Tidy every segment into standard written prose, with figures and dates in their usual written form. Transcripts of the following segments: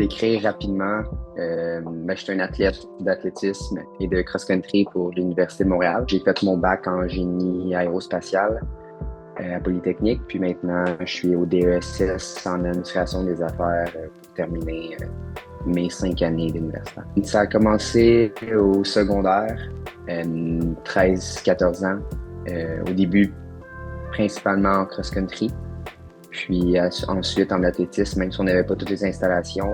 décrire rapidement, je suis un athlète d'athlétisme et de cross-country pour l'Université de Montréal. J'ai fait mon bac en génie aérospatial à Polytechnique, puis maintenant je suis au DESS en administration des affaires pour terminer mes 5 années d'université. Ça a commencé au secondaire, 13-14 ans, au début principalement en cross-country. Puis ensuite en athlétisme, même si on n'avait pas toutes les installations,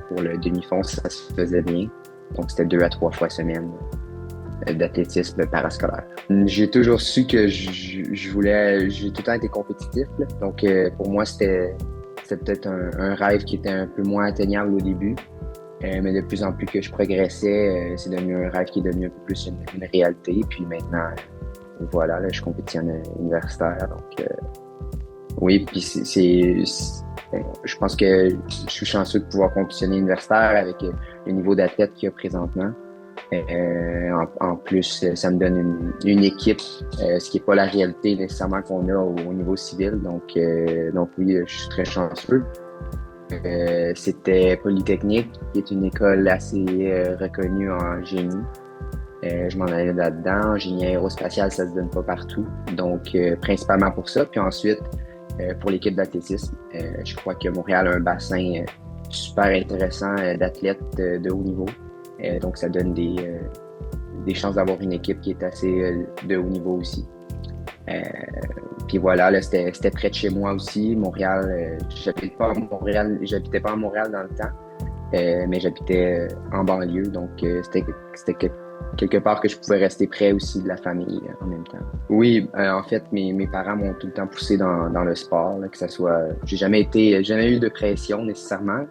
pour le demi-fond, ça se faisait bien. Donc c'était 2 à 3 fois semaine d'athlétisme parascolaire. J'ai toujours su que j'ai tout le temps été compétitif, là. Donc pour moi, c'était peut-être un rêve qui était un peu moins atteignable au début. Mais de plus en plus que je progressais, c'est devenu un rêve qui est devenu un peu plus une réalité. Puis maintenant, voilà, là, je compétitionne universitaire. Donc oui, puis je pense que je suis chanceux de pouvoir compétitionner universitaire avec le niveau d'athlète qu'il y a présentement. En plus, ça me donne une équipe, ce qui n'est pas la réalité nécessairement qu'on a au niveau civil. Donc oui, je suis très chanceux. C'était Polytechnique, qui est une école assez reconnue en génie. Je m'en allais là-dedans. En génie aérospatial, ça se donne pas partout. Donc, principalement pour ça. Puis ensuite, pour l'équipe d'athlétisme, je crois que Montréal a un bassin super intéressant d'athlètes de haut niveau. Donc, ça donne des chances d'avoir une équipe qui est assez de haut niveau aussi. Puis voilà, là, c'était près de chez moi aussi. Montréal, j'habitais pas à Montréal dans le temps, mais j'habitais en banlieue. Donc, c'était quelque part que je pouvais rester près aussi de la famille en même temps. Oui, en fait, mes parents m'ont tout le temps poussé dans le sport, là, que ça soit. J'ai jamais eu de pression nécessairement,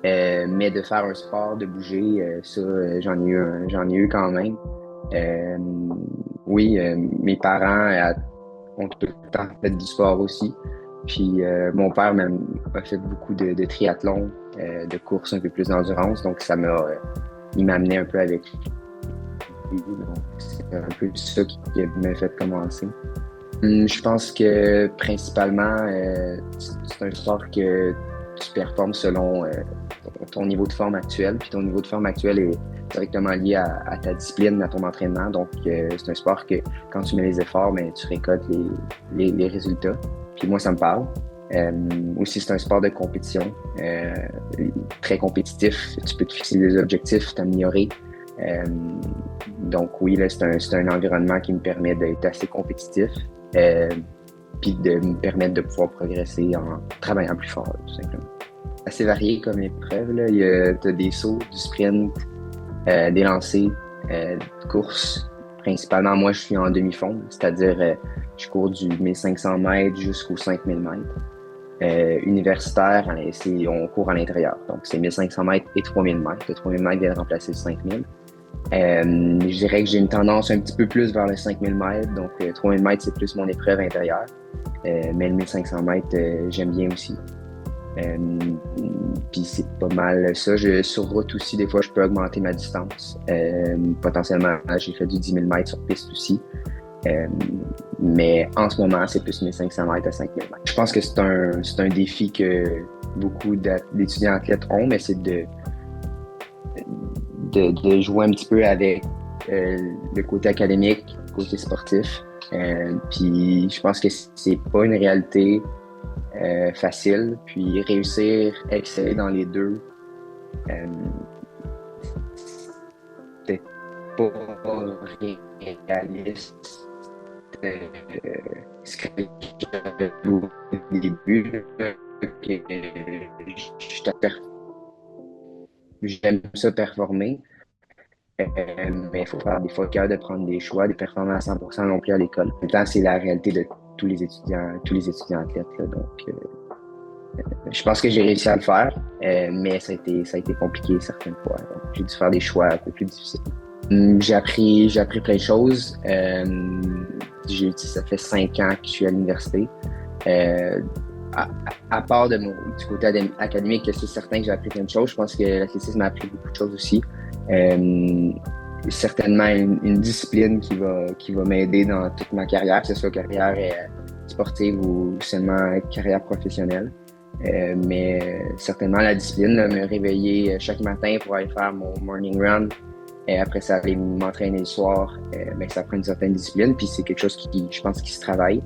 mais de faire un sport, de bouger, ça, j'en ai eu quand même. Oui, mes parents ont tout le temps fait du sport aussi. Puis mon père même a fait beaucoup de triathlon, de courses un peu plus d'endurance, donc il m'amenait un peu avec lui. Donc c'est un peu ça qui m'a fait commencer. Je pense que principalement, c'est un sport que tu performes selon ton niveau de forme actuel. Puis ton niveau de forme actuel est directement lié à ta discipline, à ton entraînement. Donc, c'est un sport que quand tu mets les efforts, ben, tu récoltes les résultats. Puis moi, ça me parle. Aussi, c'est un sport de compétition, très compétitif. Tu peux te fixer des objectifs, t'améliorer. Donc oui, là, c'est un environnement qui me permet d'être assez compétitif. Puis de me permettre de pouvoir progresser en travaillant plus fort, tout simplement. Assez varié comme épreuve, là. T'as des sauts, du sprint, des lancers, de courses. Principalement, moi, je suis en demi-fond, c'est-à-dire je cours du 1500 mètres jusqu'aux 5000 mètres. Universitaire, on court à l'intérieur. Donc, c'est 1500 mètres et 3000 mètres. Le 3000 mètres vient de remplacer le 5000. Je dirais que j'ai une tendance un petit peu plus vers le 5000 mètres. Donc, 3000 mètres, c'est plus mon épreuve intérieure. Mais le 1500 mètres, j'aime bien aussi. Puis c'est pas mal ça. Sur route aussi, des fois, je peux augmenter ma distance. Potentiellement, j'ai fait du 10 000 mètres sur piste aussi. Mais en ce moment, c'est plus 1500 mètres à 5000 mètres. Je pense que c'est un défi que beaucoup d'étudiants athlètes ont, mais c'est de jouer un petit peu avec le côté académique, le côté sportif. Puis je pense que c'est pas une réalité facile. Puis réussir à exceller dans les deux, c'est pas réaliste. Ce que j'avais au début, que j'aime ça performer. Mais il faut faire des fois cœur de prendre des choix, de performer à 100% non plus à l'école. En même temps, c'est la réalité de tous les étudiants athlètes, là. Donc, je pense que j'ai réussi à le faire, mais ça a été compliqué certaines fois. Donc, j'ai dû faire des choix un peu plus difficiles. J'ai appris plein de choses. Ça fait 5 ans que je suis à l'université. À part du côté académique, c'est certain que j'ai appris plein de choses. Je pense que l'athlétisme m'a appris beaucoup de choses aussi. Certainement une discipline qui va m'aider dans toute ma carrière, que ce soit carrière sportive ou seulement carrière professionnelle. Mais certainement la discipline, là, me réveiller chaque matin pour aller faire mon morning run. Et après ça, aller m'entraîner le soir, ben, ça prend une certaine discipline. Puis c'est quelque chose qui, je pense, qui se travaille.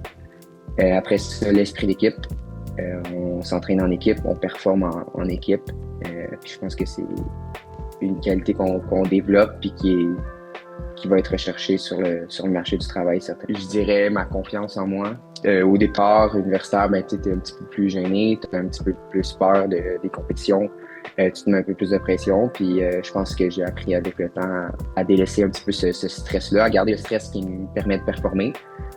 Après ça, l'esprit d'équipe. On s'entraîne en équipe, on performe en équipe. Puis je pense que c'est une qualité qu'on développe puis qui va être recherchée sur le marché du travail, certainement. Je dirais ma confiance en moi. Au départ, universitaire, ben, tu es un petit peu plus gêné, tu as un petit peu plus peur des compétitions, tu te mets un peu plus de pression, puis je pense que j'ai appris avec le temps à délaisser un petit peu ce stress-là, à garder le stress qui me permet de performer,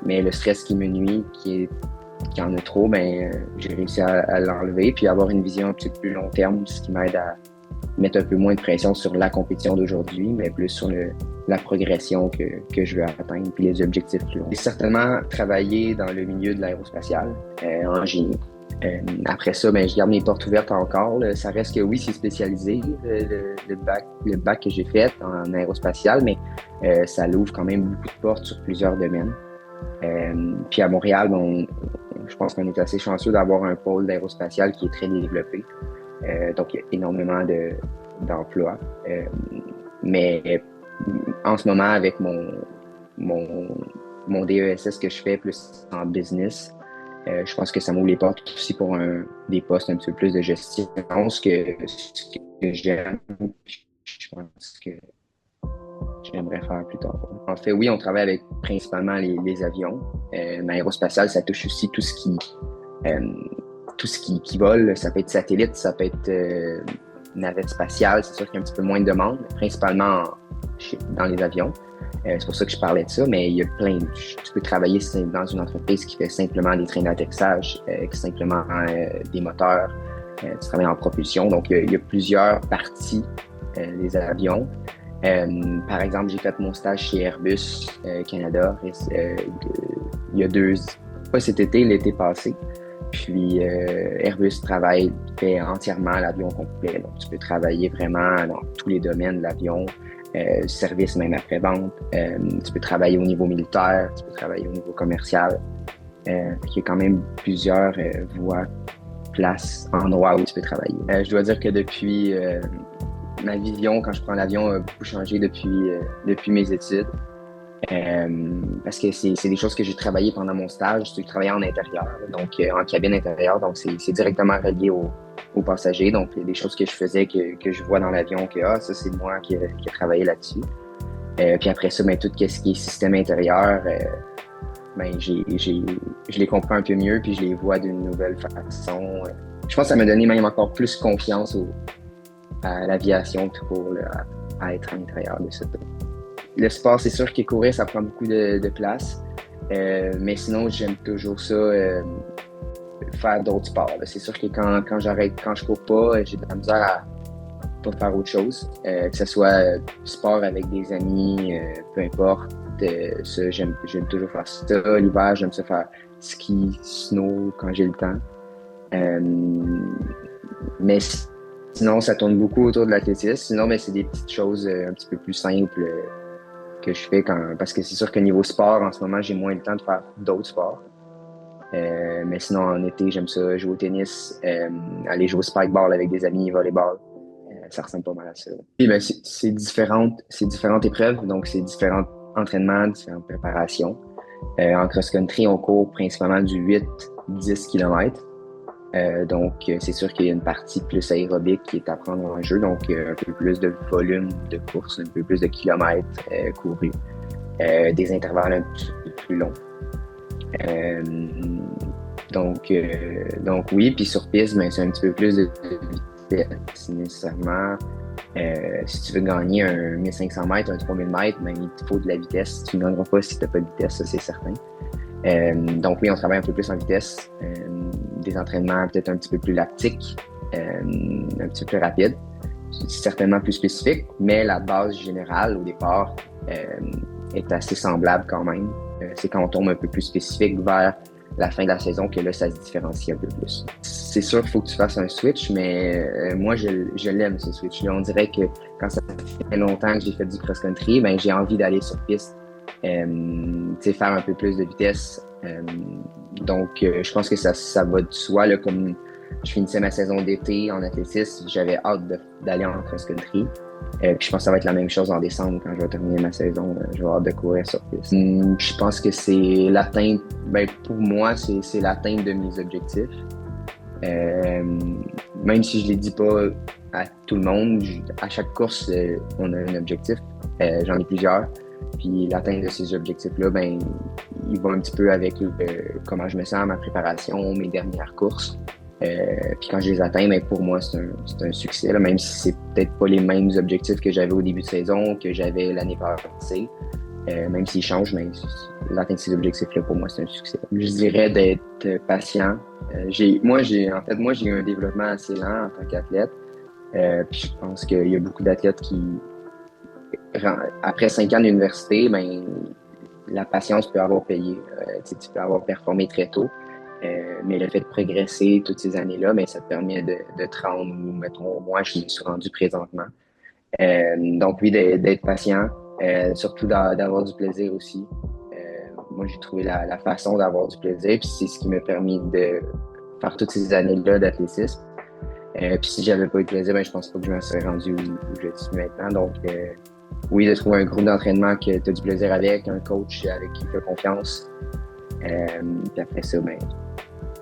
mais le stress qui me nuit, qui en a trop, ben, j'ai réussi à l'enlever, puis avoir une vision un petit peu plus long terme, ce qui m'aide à mettre un peu moins de pression sur la compétition d'aujourd'hui, mais plus sur la progression que je veux atteindre, puis les objectifs plus longs. J'ai certainement travaillé dans le milieu de l'aérospatial, en génie. Après ça, ben, je garde mes portes ouvertes encore. Là. Ça reste que oui, c'est spécialisé, le bac que j'ai fait en aérospatial, mais ça l'ouvre quand même beaucoup de portes sur plusieurs domaines. Puis à Montréal, je pense qu'on est assez chanceux d'avoir un pôle d'aérospatial qui est très développé. Donc, il y a énormément d'emplois. Mais en ce moment, avec mon DESS que je fais plus en business, je pense que ça m'ouvre les portes aussi pour des postes un petit peu plus de gestion, ce que j'aime. Je pense que j'aimerais faire plus tard. En fait, oui, on travaille avec principalement les avions. Mais aérospatial, ça touche aussi tout ce qui vole. Ça peut être satellite, ça peut être navette spatiale. C'est sûr qu'il y a un petit peu moins de demande, principalement dans les avions. C'est pour ça que je parlais de ça, mais il y a tu peux travailler dans une entreprise qui fait simplement des trains d'atterrissage, qui simplement des moteurs. Tu travailles en propulsion. Donc, il y a plusieurs parties des avions. Par exemple, j'ai fait mon stage chez Airbus Canada il y a pas cet été, l'été passé. Puis Airbus fait entièrement l'avion complet. Donc, tu peux travailler vraiment dans tous les domaines de l'avion, service même après-vente. Tu peux travailler au niveau militaire, tu peux travailler au niveau commercial. Il y a quand même plusieurs voies, places, endroits où tu peux travailler. Je dois dire que depuis ma vision, quand je prends l'avion, a beaucoup changé depuis mes études. Parce que c'est des choses que j'ai travaillées pendant mon stage. J'ai travaillé en intérieur, donc en cabine intérieure, donc c'est directement relié aux passagers. Donc, il y a des choses que je faisais que je vois dans l'avion, ça, c'est moi qui ai travaillé là-dessus. Puis après ça, ben, tout ce qui est système intérieur, ben, je les comprends un peu mieux, puis je les vois d'une nouvelle façon. Je pense que ça m'a donné même encore plus confiance à l'aviation tout court, là, à être à l'intérieur de ça. Le sport, c'est sûr que courir, ça prend beaucoup de place. Mais sinon, j'aime toujours ça, faire d'autres sports. Là. C'est sûr que quand je cours pas, j'ai de la misère à pas faire autre chose. Que ce soit sport avec des amis, peu importe. Ça, j'aime toujours faire ça. L'hiver, j'aime ça faire ski, snow quand j'ai le temps. Mais sinon, ça tourne beaucoup autour de l'athlétisme. Sinon, ben, c'est des petites choses un petit peu plus simples que je fais parce que c'est sûr que niveau sport, en ce moment, j'ai moins le temps de faire d'autres sports. Mais sinon, en été, j'aime ça, jouer au tennis, aller jouer au spikeball avec des amis, volleyball. Ça ressemble pas mal à ça. Puis, ben, c'est différentes épreuves, donc c'est différents entraînements, différentes préparations. En cross-country, on court principalement du 8-10 km. Donc, c'est sûr qu'il y a une partie plus aérobique qui est à prendre en jeu, donc un peu plus de volume de course, un peu plus de kilomètres courus, des intervalles un petit peu plus longs. Donc oui, puis sur piste, ben, c'est un petit peu plus de vitesse nécessairement. Si tu veux gagner un 1500 mètres, un 3000 mètres, ben, il te faut de la vitesse. Tu ne gagneras pas si tu n'as pas de vitesse, ça c'est certain. Donc oui, on travaille un peu plus en vitesse. Des entraînements peut-être un petit peu plus lactiques, un petit peu plus rapides, certainement plus spécifiques, mais la base générale au départ est assez semblable quand même. C'est quand on tombe un peu plus spécifique vers la fin de la saison que là, ça se différencie un peu plus. C'est sûr qu'il faut que tu fasses un switch, mais moi, je l'aime, ce switch-là. On dirait que quand ça fait longtemps que j'ai fait du cross-country, ben, j'ai envie d'aller sur piste, faire un peu plus de vitesse. Donc, je pense que ça va de soi, là, comme je finissais ma saison d'été en athlétisme. J'avais hâte d'aller en cross-country. Puis je pense que ça va être la même chose en décembre quand je vais terminer ma saison. Je vais avoir hâte de courir sur piste. Je pense que c'est l'atteinte, pour moi, c'est l'atteinte de mes objectifs. Même si je ne les dis pas à tout le monde, à chaque course, on a un objectif. J'en ai plusieurs. Puis l'atteinte de ces objectifs-là, il va un petit peu avec comment je me sens, ma préparation, mes dernières courses. Puis quand je les atteins, pour moi, c'est un succès, là, même si c'est peut-être pas les mêmes objectifs que j'avais au début de saison, que j'avais l'année passée. Même s'ils changent, mais l'atteinte de ces objectifs-là, pour moi, c'est un succès. Je dirais d'être patient. Moi, j'ai eu un développement assez lent en tant qu'athlète. Puis je pense qu'il y a beaucoup d'athlètes qui, après 5 ans d'université, la patience peut avoir payé. Tu peux avoir performé très tôt. Mais le fait de progresser toutes ces années-là, ça te permet de te rendre où, mettons, moi, je me suis rendu présentement. Donc oui, d'être patient, surtout d'avoir du plaisir aussi. Moi, j'ai trouvé la façon d'avoir du plaisir, puis c'est ce qui m'a permis de faire toutes ces années-là d'athlétisme. Puis si j'avais pas eu de plaisir, je pense pas que je me serais rendu où je suis maintenant. Donc oui, de trouver un groupe d'entraînement que tu as du plaisir avec, un coach avec qui tu as confiance. Puis après ça,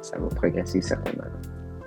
ça va progresser certainement.